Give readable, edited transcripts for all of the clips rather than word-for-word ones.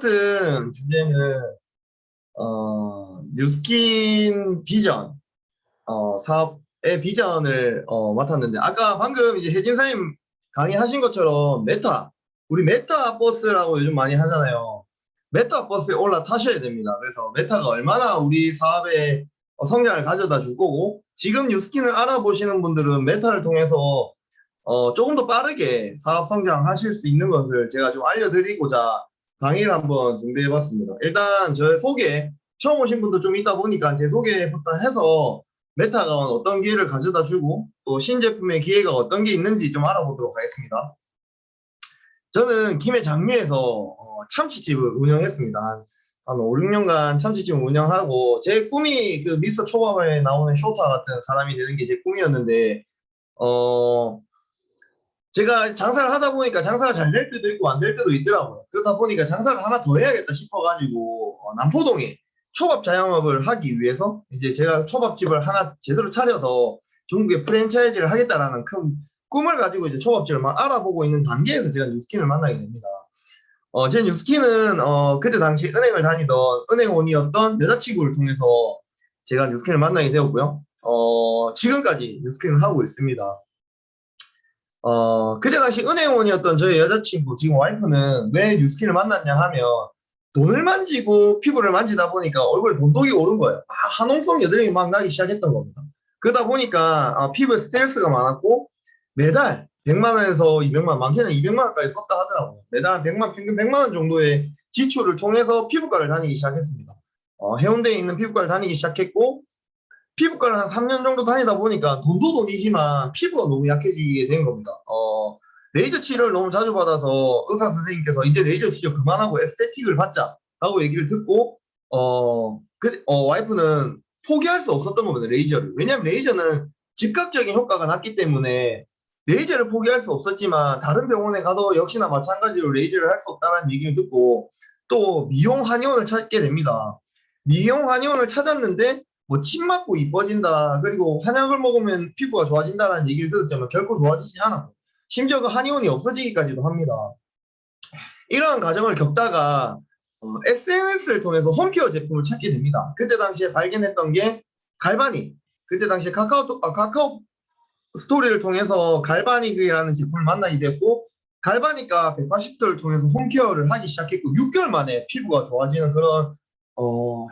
맡은 주제는 뉴스킨 비전 사업의 비전을 맡았는데, 아까 방금 이제 혜진사님 강의하신 것처럼 우리 메타버스라고 요즘 많이 하잖아요. 메타버스에 올라타셔야 됩니다. 그래서 메타가 얼마나 우리 사업에 성장을 가져다 줄 거고, 지금 뉴스킨을 알아보시는 분들은 메타를 통해서 조금 더 빠르게 사업 성장하실 수 있는 것을 제가 좀 알려드리고자 강의를 한번 준비해봤습니다. 일단 저의 소개, 처음 오신 분도 좀 있다 보니까 제 소개부터 해서 메타가 어떤 기회를 가져다 주고 또 신제품의 기회가 어떤 게 있는지 좀 알아보도록 하겠습니다. 저는 김해 장미에서 참치집을 운영했습니다. 한 5, 6년간 참치집을 운영하고, 제 꿈이 그 미스터 초밥에 나오는 쇼타 같은 사람이 되는 게 제 꿈이었는데, 제가 장사를 하다 보니까 장사가 잘 될 때도 있고 안 될 때도 있더라고요. 그러다 보니까 장사를 하나 더 해야겠다 싶어가지고 남포동에 초밥 자영업을 하기 위해서 이제 제가 초밥집을 하나 제대로 차려서 중국에 프랜차이즈를 하겠다라는 큰 꿈을 가지고 이제 초밥집을 막 알아보고 있는 단계에서 제가 뉴스킨을 만나게 됩니다. 제 뉴스킨은 그때 당시 은행을 다니던 은행원이었던 여자친구를 통해서 제가 뉴스킨을 만나게 되었고요. 지금까지 뉴스킨을 하고 있습니다. 그때 당시 은행원이었던 저희 여자친구, 지금 와이프는 왜 뉴스킨을 만났냐 하면, 돈을 만지고 피부를 만지다 보니까 얼굴에 돈독이 오른 거예요. 한홍성 여드름이 막 나기 시작했던 겁니다. 그러다 보니까 피부에 스트레스가 많았고, 매달 100만 원에서 200만 원, 많게는 200만 원까지 썼다 하더라고요. 매달 100만, 평균 100만 원 정도의 지출을 통해서 피부과를 다니기 시작했습니다. 해운대에 있는 피부과를 다니기 시작했고, 피부과를 한 3년 정도 다니다 보니까 돈도 돈이지만 피부가 너무 약해지게 된 겁니다. 레이저 치료를 너무 자주 받아서 의사 선생님께서 이제 레이저 치료 그만하고 에스테틱을 받자 라고 얘기를 듣고, 와이프는 포기할 수 없었던 겁니다, 레이저를. 왜냐하면 레이저는 즉각적인 효과가 났기 때문에 레이저를 포기할 수 없었지만, 다른 병원에 가도 역시나 마찬가지로 레이저를 할 수 없다는 얘기를 듣고 또 미용 한의원을 찾게 됩니다. 미용 한의원을 찾았는데 뭐 침 맞고 이뻐진다, 그리고 한약을 먹으면 피부가 좋아진다라는 얘기를 들었지만 결코 좋아지지 않았고, 심지어 그 한의원이 없어지기까지도 합니다. 이러한 과정을 겪다가 SNS를 통해서 홈케어 제품을 찾게 됩니다. 그때 당시에 발견했던 게 갈바닉. 그때 당시에 카카오 스토리를 통해서 갈바닉이라는 제품을 만나게 됐고, 갈바닉과 180도를 통해서 홈케어를 하기 시작했고, 6개월 만에 피부가 좋아지는 그런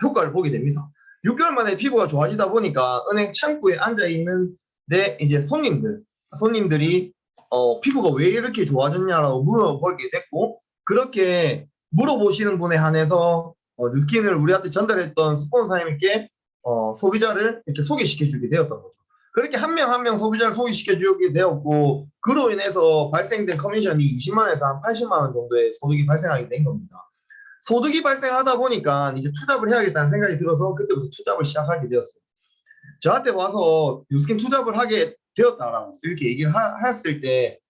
효과를 보게 됩니다. 6개월 만에 피부가 좋아지다 보니까 은행 창구에 앉아 있는데 이제 손님들이 피부가 왜 이렇게 좋아졌냐라고 물어보게 됐고, 그렇게 물어보시는 분에 한해서 뉴스킨을 우리한테 전달했던 스폰서님께 소비자를 이렇게 소개시켜주게 되었던 거죠. 그렇게 한 명 한 명 소비자를 소개시켜주게 되었고, 그로 인해서 발생된 커미션이 20만에서 한 80만 원 정도의 소득이 발생하게 된 겁니다. 소득이 발생하다 보니까 이제 투잡을 해야겠다는 생각이 들어서 그때부터 투잡을 시작하게 되었어요. 저한테 와서 뉴스킨 투잡을 하게 되었다라고 이렇게 얘기를 했을 때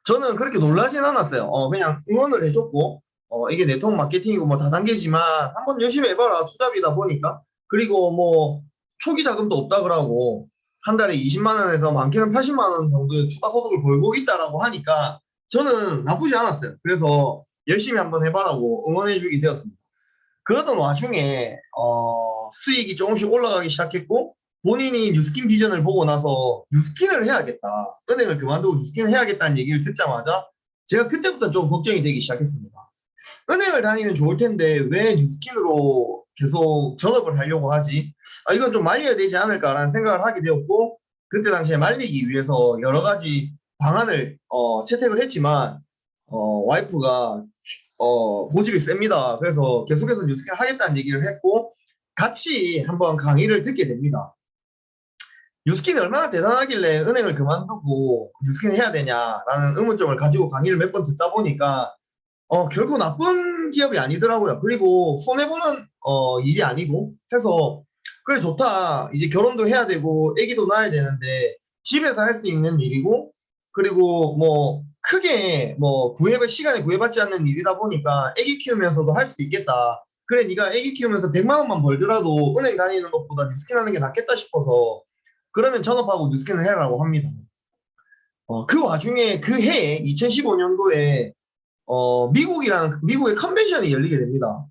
저는 그렇게 놀라진 않았어요. 그냥 응원을 해줬고, 이게 네트워크 마케팅이고 뭐 다단계지만 한번 열심히 해봐라, 투잡이다 보니까. 그리고 뭐 초기 자금도 없다 그러고 한 달에 20만 원에서 많게는 80만 원 정도의 추가 소득을 벌고 있다라고 하니까 저는 나쁘지 않았어요. 그래서 열심히 한번 해봐라고 응원해주게 되었습니다. 그러던 와중에 수익이 조금씩 올라가기 시작했고, 본인이 뉴스킨 비전을 보고 나서 뉴스킨을 해야겠다, 은행을 그만두고 뉴스킨을 해야겠다는 얘기를 듣자마자 제가 그때부터 좀 걱정이 되기 시작했습니다. 은행을 다니면 좋을 텐데 왜 뉴스킨으로 계속 전업을 하려고 하지? 이건 좀 말려야 되지 않을까라는 생각을 하게 되었고, 그때 당시에 말리기 위해서 여러 가지 방안을 채택을 했지만 와이프가 고집이 셉니다. 그래서 계속해서 뉴스킨을 하겠다는 얘기를 했고, 같이 한번 강의를 듣게 됩니다. 뉴스킨이 얼마나 대단하길래 은행을 그만두고 뉴스킨을 해야 되냐라는 의문점을 가지고 강의를 몇 번 듣다 보니까 결코 나쁜 기업이 아니더라고요. 그리고 손해보는 일이 아니고 해서, 그래 좋다, 이제 결혼도 해야 되고 아기도 낳아야 되는데 집에서 할 수 있는 일이고, 그리고 뭐 크게 뭐 시간에 구애받지 않는 일이다 보니까 아기 키우면서도 할 수 있겠다. 그래, 네가 아기 키우면서 100만 원만 벌더라도 은행 다니는 것보다 뉴스킨 하는 게 낫겠다 싶어서 그러면 전업하고 뉴스킨을 해라고 합니다. 그 와중에 그 해에 2015년도에 미국의 컨벤션이 열리게 됩니다.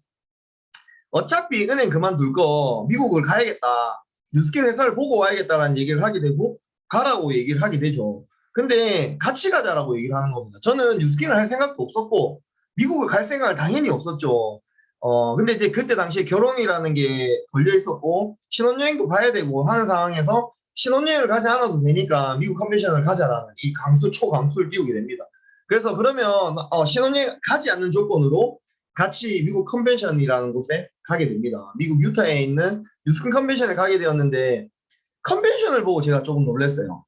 어차피 은행 그만둘 거 미국을 가야겠다. 뉴스킨 회사를 보고 와야겠다라는 얘기를 하게 되고 가라고 얘기를 하게 되죠. 근데 같이 가자라고 얘기를 하는 겁니다. 저는 뉴스킨을 할 생각도 없었고 미국을 갈 생각은 당연히 없었죠. 근데 이제 그때 당시에 결혼이라는 게 걸려 있었고 신혼여행도 가야 되고 하는 상황에서 신혼여행을 가지 않아도 되니까 미국 컨벤션을 가자라는 이 초강수를 띄우게 됩니다. 그래서 그러면 신혼여행 가지 않는 조건으로 같이 미국 컨벤션이라는 곳에 가게 됩니다. 미국 유타에 있는 뉴스킨 컨벤션에 가게 되었는데 컨벤션을 보고 제가 조금 놀랐어요.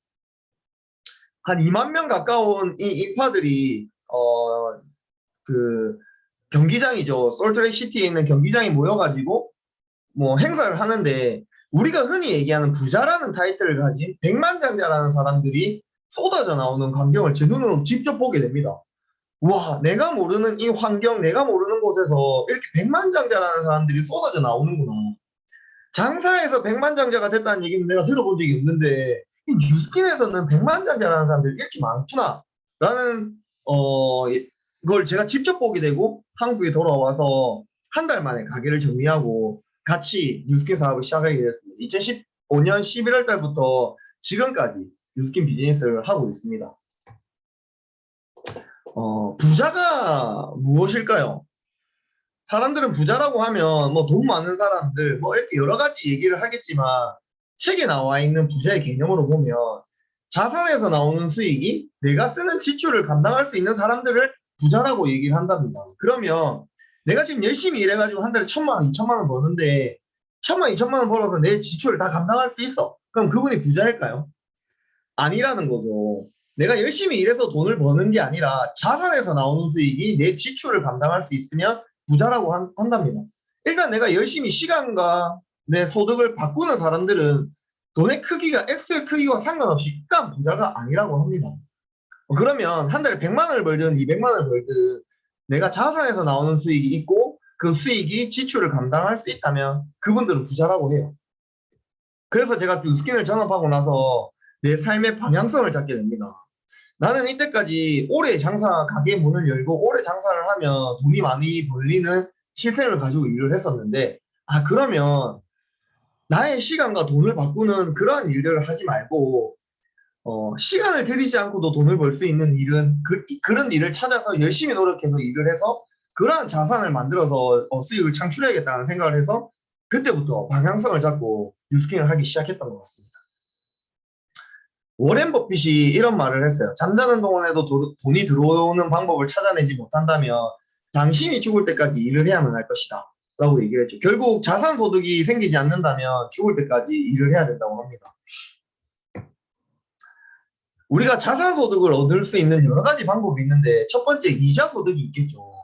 한 2만 명 가까운 이 인파들이 그 경기장이죠. 솔트레이크 시티에 있는 경기장에 모여가지고 뭐 행사를 하는데 우리가 흔히 얘기하는 부자라는 타이틀을 가진 백만장자라는 사람들이 쏟아져 나오는 광경을 제 눈으로 직접 보게 됩니다. 와, 내가 모르는 이 환경, 내가 모르는 곳에서 이렇게 백만장자라는 사람들이 쏟아져 나오는구나. 장사에서 백만장자가 됐다는 얘기는 내가 들어본 적이 없는데 이 뉴스킨에서는 백만장자라는 사람들이 이렇게 많구나 라는 걸 제가 직접 보게 되고 한국에 돌아와서 한 달 만에 가게를 정리하고 같이 뉴스킨 사업을 시작하게 됐습니다. 2015년 11월 달부터 지금까지 뉴스킨 비즈니스를 하고 있습니다. 부자가 무엇일까요? 사람들은 부자라고 하면 뭐 돈 많은 사람들 뭐 이렇게 여러 가지 얘기를 하겠지만 책에 나와 있는 부자의 개념으로 보면 자산에서 나오는 수익이 내가 쓰는 지출을 감당할 수 있는 사람들을 부자라고 얘기를 한답니다. 그러면 내가 지금 열심히 일해가지고 한 달에 1,000만 원, 2,000만 원 버는데 1,000만, 2,000만 원 벌어서 내 지출을 다 감당할 수 있어. 그럼 그분이 부자일까요? 아니라는 거죠. 내가 열심히 일해서 돈을 버는 게 아니라 자산에서 나오는 수익이 내 지출을 감당할 수 있으면 부자라고 한답니다. 일단 내가 열심히 시간과 내 소득을 바꾸는 사람들은 돈의 크기가 액수의 크기와 상관없이 일단 부자가 아니라고 합니다. 그러면 한 달에 100만 원을 벌든 200만 원을 벌든 내가 자산에서 나오는 수익이 있고 그 수익이 지출을 감당할 수 있다면 그분들은 부자라고 해요. 그래서 제가 뉴스킨을 전업하고 나서 내 삶의 방향성을 잡게 됩니다. 나는 이때까지 오래 가게 문을 열고 오래 장사를 하면 돈이 많이 벌리는 시스템을 가지고 일을 했었는데 그러면 나의 시간과 돈을 바꾸는 그러한 일들을 하지 말고 시간을 들이지 않고도 돈을 벌 수 있는 일은 그런 일을 찾아서 열심히 노력해서 일을 해서 그러한 자산을 만들어서 수익을 창출해야겠다는 생각을 해서 그때부터 방향성을 잡고 뉴스킨을 하기 시작했던 것 같습니다. 워렌 버핏이 이런 말을 했어요. 잠자는 동안에도 돈이 들어오는 방법을 찾아내지 못한다면 당신이 죽을 때까지 일을 해야만 할 것이다 라고 얘기를 했죠. 결국 자산소득이 생기지 않는다면 죽을 때까지 일을 해야 된다고 합니다. 우리가 자산소득을 얻을 수 있는 여러 가지 방법이 있는데 첫 번째 이자소득이 있겠죠.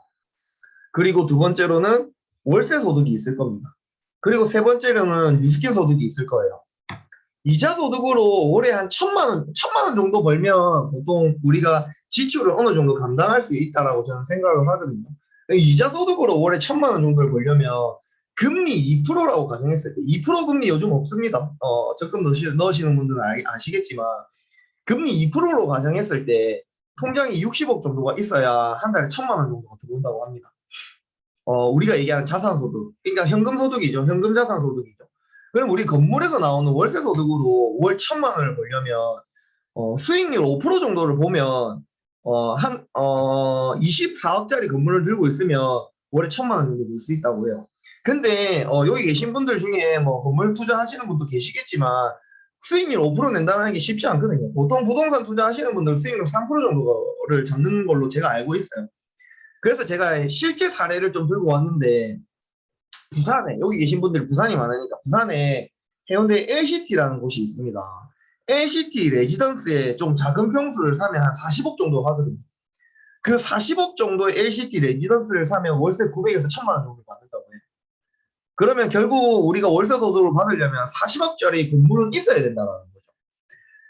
그리고 두 번째로는 월세소득이 있을 겁니다. 그리고 세 번째로는 뉴스킨 소득이 있을 거예요. 이자 소득으로 월에 한 1,000만 원 정도 벌면 보통 우리가 지출을 어느 정도 감당할 수 있다라고 저는 생각을 하거든요. 이자 소득으로 월에 1,000만 원 정도를 벌려면 금리 2%라고 가정했을 때 2% 금리 요즘 없습니다. 적금 넣으시는 분들은 아시겠지만 금리 2%로 가정했을 때 통장이 60억 정도가 있어야 한 달에 1,000만 원 정도가 들어온다고 합니다. 우리가 얘기하는 자산소득, 그러니까 현금소득이죠. 현금자산소득이죠. 그럼 우리 건물에서 나오는 월세소득으로 월 1,000만 원을 벌려면 수익률 5% 정도를 보면 24억짜리 건물을 들고 있으면 월에 1,000만 원 정도 낼 수 있다고 해요. 근데 여기 계신 분들 중에 뭐 건물 투자하시는 분도 계시겠지만 수익률 5% 낸다는 게 쉽지 않거든요. 보통 부동산 투자하시는 분들 수익률 3% 정도를 잡는 걸로 제가 알고 있어요. 그래서 제가 실제 사례를 좀 들고 왔는데 부산에 여기 계신 분들이 부산이 많으니까 부산에 해운대 LCT라는 곳이 있습니다. LCT 레지던스에 좀 작은 평수를 사면 한 40억 정도 하거든요. 그 40억 정도의 LCT 레지던스를 사면 월세 900에서 1,000만 원 정도 받는다고 해요. 그러면 결국 우리가 월세 소득을 받으려면 40억짜리 건물은 있어야 된다는 거죠.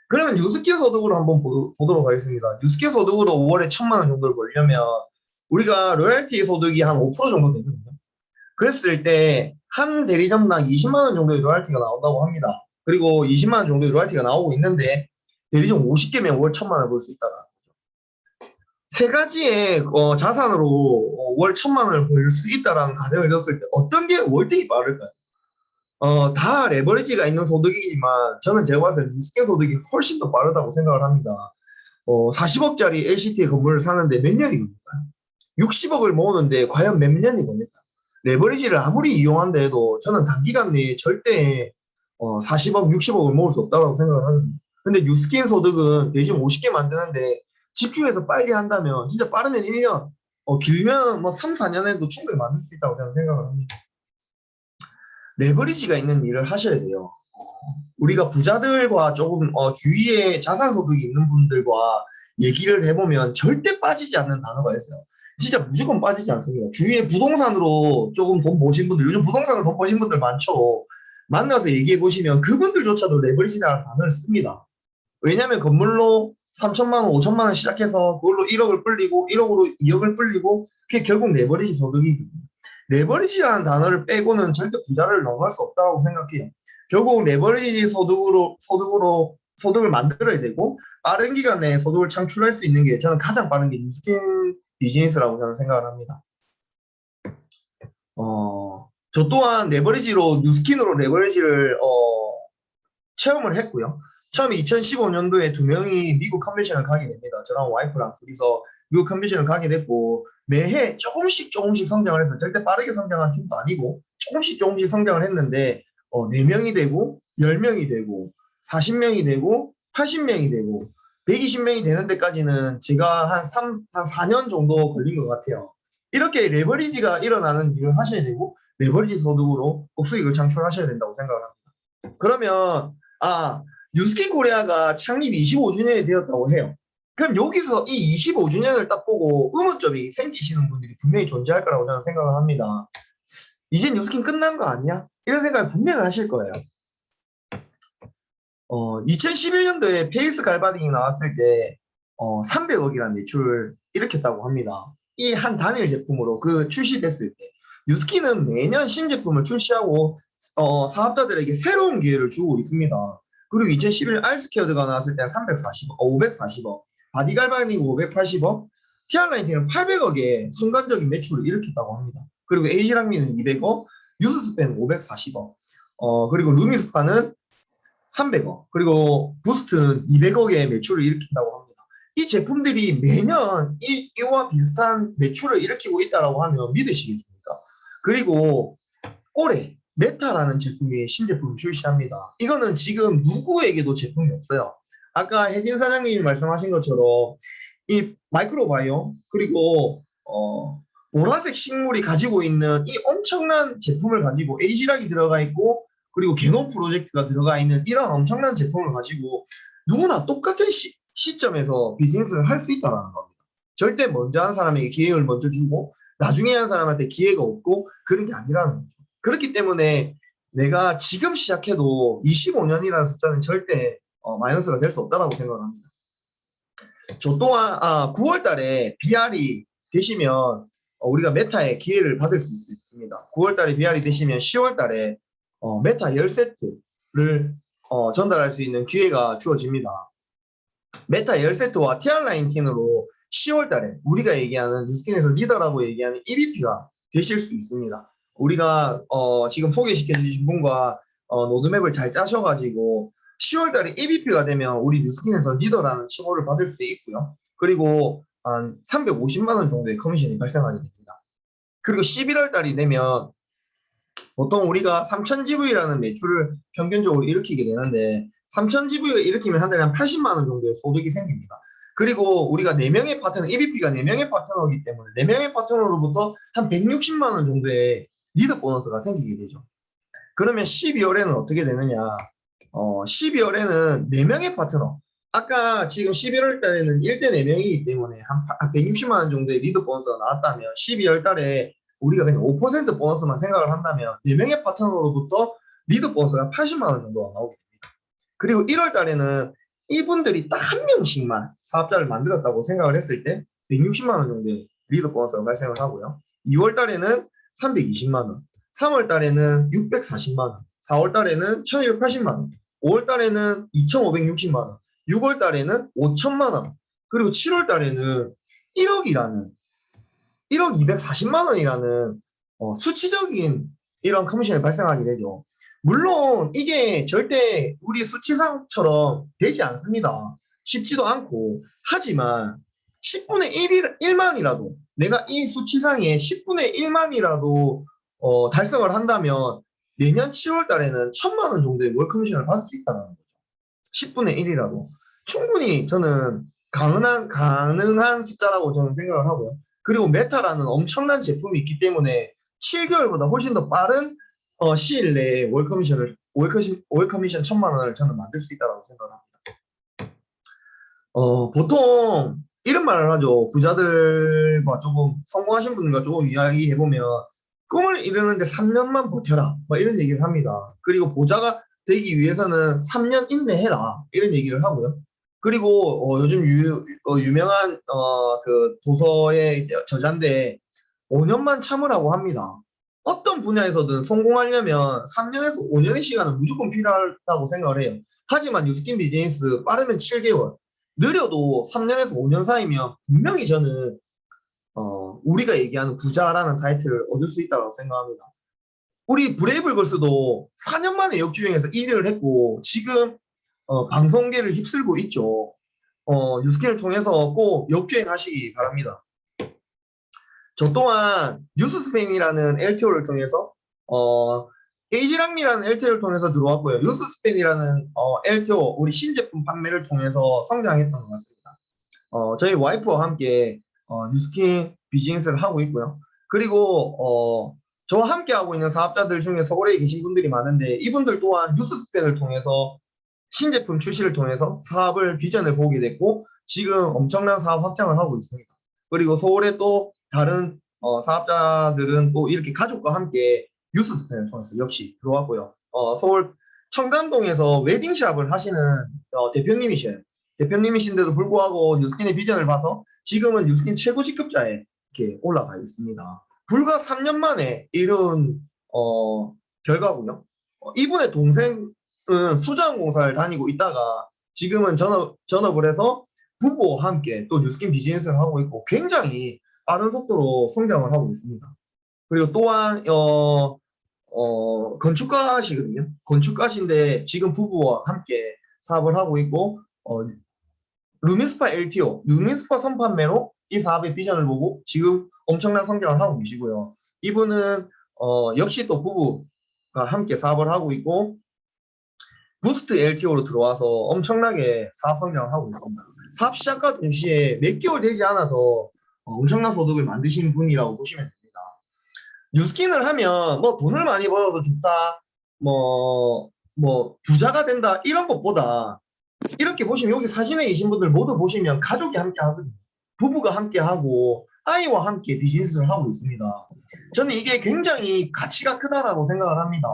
그러면 뉴스킨 소득으로 한번 보도록 하겠습니다. 뉴스킨 소득으로 월에 1,000만 원 정도를 벌려면 우리가 로열티 소득이 한 5% 정도 되거든요. 그랬을 때 한 대리점당 20만 원 정도의 로열티가 나온다고 합니다. 그리고 20만 원 정도의 로열티가 나오고 있는데 대리점 50개면 월 1,000만 원 벌 수 있다는 거죠. 세 가지의 자산으로 월 1,000만 원을 벌 수 있다라는 가정을 줬을 때 어떤 게 월등히 빠를까요? 다 레버리지가 있는 소득이지만 저는 제가 봤을 때 뉴스케 소득이 훨씬 더 빠르다고 생각을 합니다. 40억짜리 LCT 건물을 사는데 몇 년이 걸릴까요? 60억을 모으는데 과연 몇 년이 걸릴까요? 레버리지를 아무리 이용한다 해도 저는 단기간 내에 절대 40억, 60억을 모을 수 없다고 생각을 하거든요. 근데 뉴스킨 소득은 대신 50개 만드는데 집중해서 빨리 한다면 진짜 빠르면 1년, 길면 뭐 3, 4년에도 충분히 만들 수 있다고 저는 생각을 합니다. 레버리지가 있는 일을 하셔야 돼요. 우리가 부자들과 조금 주위에 자산 소득이 있는 분들과 얘기를 해보면 절대 빠지지 않는 단어가 있어요. 진짜 무조건 빠지지 않습니다. 주위에 부동산으로 조금 돈 버신 분들, 요즘 부동산으로 돈 버신 분들 많죠. 만나서 얘기해 보시면 그분들조차도 레버리지라는 단어를 씁니다. 왜냐하면 건물로 3천만 원, 5천만 원 시작해서 그걸로 1억을 불리고 1억으로 2억을 불리고 그게 결국 레버리지 소득이거든요. 레버리지라는 단어를 빼고는 절대 부자를 넘어갈 수 없다고 생각해요. 결국 레버리지 소득을 만들어야 되고 빠른 기간 내에 소득을 창출할 수 있는 게 저는 가장 빠른 게 뉴스킨 비즈니스라고 저는 생각을 합니다. 저 또한 레버리지로 뉴스킨으로 레버리지를 체험을 했고요. 처음에 2015년도에 2명이 미국 컨벤션을 가게 됩니다. 저랑 와이프랑 둘이서 미국 컨벤션을 가게 됐고 매해 조금씩 성장을 해서 절대 빠르게 성장한 팀도 아니고 조금씩 성장을 했는데 4명이 되고 10명이 되고 40명이 되고 80명이 되고 120명이 되는 데까지는 제가 한 4년 정도 걸린 것 같아요. 이렇게 레버리지가 일어나는 일을 하셔야 되고 레버리지 소득으로 수익을 창출하셔야 된다고 생각을 합니다. 그러면 뉴스킨 코리아가 창립 25주년이 되었다고 해요. 그럼 여기서 이 25주년을 딱 보고 의문점이 생기시는 분들이 분명히 존재할 거라고 저는 생각을 합니다. 이제 뉴스킨 끝난 거 아니야? 이런 생각을 분명히 하실 거예요. 2011년도에 페이스 갈바딩이 나왔을 때 300억이라는 매출을 일으켰다고 합니다. 이 한 단일 제품으로 출시됐을 때 뉴스킨은 매년 신제품을 출시하고 사업자들에게 새로운 기회를 주고 있습니다. 그리고 2011년 알스퀘어드가 나왔을 때는 340억, 540억, 바디갈바닉 580억, 티알라인팅은 800억의 순간적인 매출을 일으켰다고 합니다. 그리고 에이지랑미는 200억, 유스스펜은 540억, 그리고 루미스파는 300억, 그리고 부스트는 200억의 매출을 일으킨다고 합니다. 이 제품들이 매년 이와 비슷한 매출을 일으키고 있다고 하면 믿으시겠습니까? 그리고 올해 메타라는 제품이 신제품을 출시합니다. 이거는 지금 누구에게도 제품이 없어요. 아까 혜진 사장님이 말씀하신 것처럼 이 마이크로바이옴 그리고 보라색 식물이 가지고 있는 이 엄청난 제품을 가지고 에이지락이 들어가 있고 그리고 게노 프로젝트가 들어가 있는 이런 엄청난 제품을 가지고 누구나 똑같은 시점에서 비즈니스를 할 수 있다는 겁니다. 절대 먼저 한 사람에게 기회를 먼저 주고 나중에 한 사람한테 기회가 없고 그런 게 아니라는 거죠. 그렇기 때문에 내가 지금 시작해도 25년이라는 숫자는 절대 마이너스가 될 수 없다고 생각합니다. 저 또한 9월 달에 BR이 되시면 우리가 메타의 기회를 받을 수 있습니다. 9월 달에 BR이 되시면 10월 달에 메타 10세트를 전달할 수 있는 기회가 주어집니다. 메타 10세트와 TR19으로 10월 달에 우리가 얘기하는 뉴스킨에서 리더라고 얘기하는 EVP가 되실 수 있습니다. 우리가 지금 소개시켜 주신 분과 로드맵을 잘 짜셔가지고 10월 달에 EVP가 되면 우리 뉴스킨에서 리더라는 칭호를 받을 수 있고요. 그리고 한 350만 원 정도의 커미션이 발생하게 됩니다. 그리고 11월 달이 되면 보통 우리가 3000GV라는 매출을 평균적으로 일으키게 되는데 3000GV가 일으키면 한 달에 한 80만 원 정도의 소득이 생깁니다. 그리고 우리가 4명의 파트너, EVP가 4명의 파트너이기 때문에 4명의 파트너로부터 한 160만 원 정도의 리드 보너스가 생기게 되죠. 그러면 12월에는 어떻게 되느냐? 12월에는 4명의 파트너. 아까 지금 11월 달에는 1대 4명이기 때문에 한 160만 원 정도의 리드 보너스가 나왔다면 12월 달에 우리가 그냥 5% 보너스만 생각을 한다면 4명의 파트너로부터 리드 보너스가 80만 원 정도가 나오게 됩니다. 그리고 1월 달에는 이분들이 딱 한 명씩만 사업자를 만들었다고 생각을 했을 때 160만 원 정도의 리드 보너스가 발생을 하고요. 2월 달에는 320만 원, 3월 달에는 640만 원, 4월 달에는 1280만 원, 5월 달에는 2560만 원, 6월 달에는 5천만 원, 그리고 7월 달에는 1억 240만 원이라는 수치적인 이런 커미션이 발생하게 되죠. 물론 이게 절대 우리 수치상처럼 되지 않습니다. 쉽지도 않고. 하지만 10분의 1만이라도 내가 이 수치상에 10분의 1만이라도 달성을 한다면 내년 7월 달에는 1,000만 원 정도의 월 커미션을 받을 수 있다는 거죠. 10분의 1이라도. 충분히 저는 가능한 숫자라고 저는 생각을 하고요. 그리고 메타라는 엄청난 제품이 있기 때문에 7개월보다 훨씬 더 빠른 시일 내에 월커미션 1,000만 원을 저는 만들 수 있다고 생각을 합니다. 보통 이런 말을 하죠. 부자들과 조금 성공하신 분들과 조금 이야기해보면 꿈을 이루는데 3년만 버텨라. 뭐 이런 얘기를 합니다. 그리고 부자가 되기 위해서는 3년 인내해라. 이런 얘기를 하고요. 그리고 요즘 유명한 그 도서의 저자인데 5년만 참으라고 합니다. 어떤 분야에서든 성공하려면 3년에서 5년의 시간은 무조건 필요하다고 생각을 해요. 하지만 뉴스킨 비즈니스 빠르면 7개월, 느려도 3년에서 5년 사이면 분명히 저는 우리가 얘기하는 부자라는 타이틀을 얻을 수 있다고 생각합니다. 우리 브레이블걸스도 4년 만에 역주행해서 1위를 했고 지금 방송계를 휩쓸고 있죠. 뉴스킨을 통해서 꼭 역주행하시기 바랍니다. 저 또한 뉴스스팬이라는 LTO를 통해서 에이지랑미라는 LTO를 통해서 들어왔고요. 뉴스스팬이라는 LTO 우리 신제품 판매를 통해서 성장했던 것 같습니다. 저희 와이프와 함께 뉴스킨 비즈니스를 하고 있고요. 그리고 저와 함께 하고 있는 사업자들 중에 서울에 계신 분들이 많은데 이분들 또한 뉴스스팬을 통해서 신제품 출시를 통해서 사업을 비전을 보게 됐고 지금 엄청난 사업 확장을 하고 있습니다. 그리고 서울에 또 다른 사업자들은 또 이렇게 가족과 함께 뉴스스팬을 통해서 역시 들어왔고요. 서울 청담동에서 웨딩샵을 하시는 대표님이셔요. 대표님이신데도 불구하고 뉴스킨의 비전을 봐서 지금은 뉴스킨 최고 직급자에 이렇게 올라가 있습니다. 불과 3년 만에 이룬 결과고요. 이분의 동생은 수자원공사를 다니고 있다가 지금은 전업을 해서 부부와 함께 또 뉴스킨 비즈니스를 하고 있고 굉장히 빠른 속도로 성장을 하고 있습니다. 그리고 또한 건축가시거든요. 건축가신데 지금 부부와 함께 사업을 하고 있고 루미스파 LTO, 루미스파 선판매로 이 사업의 비전을 보고 지금 엄청난 성장을 하고 계시고요. 이분은 역시 또 부부가 함께 사업을 하고 있고 부스트 LTO로 들어와서 엄청나게 사업 성장을 하고 있습니다. 사업 시작과 동시에 몇 개월 되지 않아서 엄청난 소득을 만드신 분이라고 보시면 됩니다. 뉴스킨을 하면 뭐 돈을 많이 벌어서 좋다, 뭐 부자가 된다 이런 것보다 이렇게 보시면 여기 사진에 계신 분들 모두 보시면 가족이 함께 하거든요. 부부가 함께 하고 아이와 함께 비즈니스를 하고 있습니다. 저는 이게 굉장히 가치가 크다라고 생각을 합니다.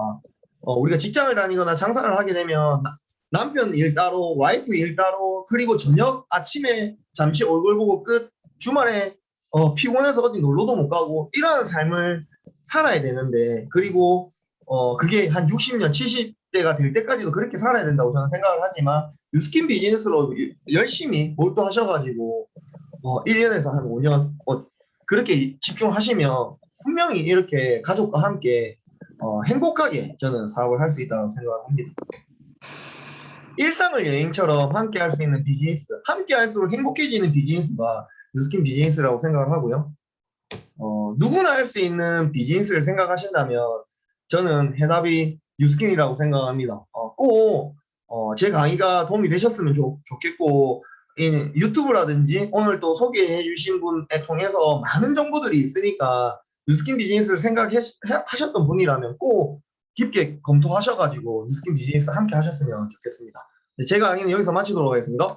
우리가 직장을 다니거나 장사를 하게 되면 남편 일 따로, 와이프 일 따로, 그리고 저녁 아침에 잠시 얼굴 보고 끝, 주말에 피곤해서 어디 놀러도 못 가고 이러한 삶을 살아야 되는데 그리고 그게 한 60년, 70대가 될 때까지도 그렇게 살아야 된다고 저는 생각을 하지만 뉴스킨 비즈니스로 열심히 몰두하셔가지고 1년에서 한 5년 그렇게 집중하시면 분명히 이렇게 가족과 함께 행복하게 저는 사업을 할 수 있다고 생각을 합니다. 일상을 여행처럼 함께 할 수 있는 비즈니스, 함께 할수록 행복해지는 비즈니스가 뉴스킨 비즈니스라고 생각을 하고요. 누구나 할 수 있는 비즈니스를 생각하신다면 저는 해답이 뉴스킨이라고 생각합니다. 꼭 제 강의가 도움이 되셨으면 좋겠고 유튜브라든지 오늘 또 소개해 주신 분에 통해서 많은 정보들이 있으니까 뉴스킨 비즈니스를 생각하셨던 분이라면 꼭 깊게 검토하셔가지고 뉴스킨 비즈니스 함께 하셨으면 좋겠습니다. 제 강의는 여기서 마치도록 하겠습니다.